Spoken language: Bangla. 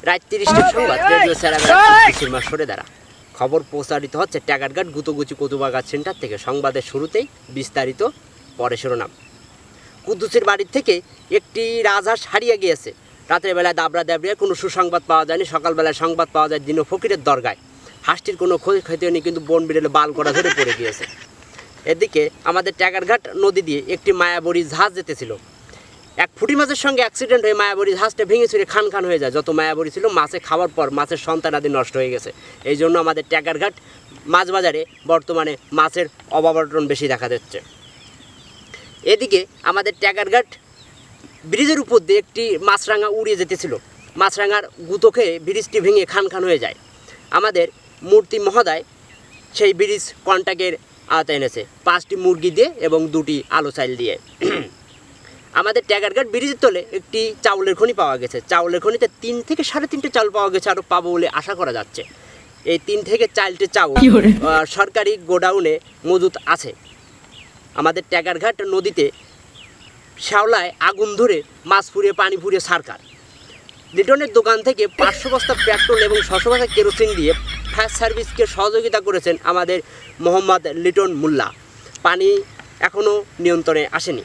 রাত ৩০টার সংবাদ রেডিও সেরাবেলা সরে দ্বারা খবর প্রচারিত হচ্ছে ট্যাগারঘাট গুতগুচি কতুবাগাত সেন্টার থেকে। সংবাদের শুরুতেই বিস্তারিত পরে শিরোনাম। কুদ্দুসের বাড়ির থেকে একটি রাজহাঁস হারিয়ে গিয়েছে। রাতের বেলায় দাবড়া দাবড়িয়ে কোনো সুসংবাদ পাওয়া যায়নি। সকালবেলায় সংবাদ পাওয়া যায় দিন ফকিরের দরগায়। হাঁসটির কোনো ক্ষতি হয়নি, কিন্তু বন বিড়ালে বাল করা ধরে পড়ে গিয়েছে। এদিকে আমাদের ট্যাগারঘাট নদী দিয়ে একটি মায়াবরী জাহাজ যেতেছিল। এক পুঁটি মাছের সঙ্গে অ্যাক্সিডেন্ট হয়ে মায়াবরী জাহাজটা ভেঙে চুরে খান খান হয়ে যায়। যত মায়াবরী ছিল মাছে খাওয়ার পর মাছের সন্তানাদি নষ্ট হয়ে গেছে। এই জন্য আমাদের ট্যাগারঘাট মাছ বাজারে বর্তমানে মাছের অভাবটন বেশি দেখা যাচ্ছে। এদিকে আমাদের ট্যাগারঘাট ব্রিজের উপর দিয়ে একটি মাছরাঙা উড়িয়ে যেতেছিল। মাছরাঙার গুঁতো খেয়ে ব্রিজটি ভেঙে খান খান হয়ে যায়। আমাদের মূর্তি মহোদয় সেই ব্রিজ কন্ট্রাক্টের আওতায় এনেছে 5টি মুরগি দিয়ে এবং 2টি আলু চাল দিয়ে। আমাদের ট্যাগারঘাট ব্রিজের তলে একটি চাউলের খনি পাওয়া গেছে। চাউলের খনিতে 3 থেকে 3.5 চাউল পাওয়া গেছে, আরও পাবো বলে আশা করা যাচ্ছে। এই 3 থেকে 4টে চাউল সরকারি গোডাউনে মজুত আছে। আমাদের ট্যাগারঘাট নদীতে শ্যাওলায় আগুন ধরে মাছ ফুরিয়ে পানি ফুরিয়ে সরকার। লিটনের দোকান থেকে 500 বস্তা পেট্রোল এবং 600 বস্তা কেরোসিন দিয়ে ফায়ার সার্ভিসকে সহযোগিতা করেছেন আমাদের মোহাম্মদ লিটন মোল্লা। পানি এখনও নিয়ন্ত্রণে আসেনি।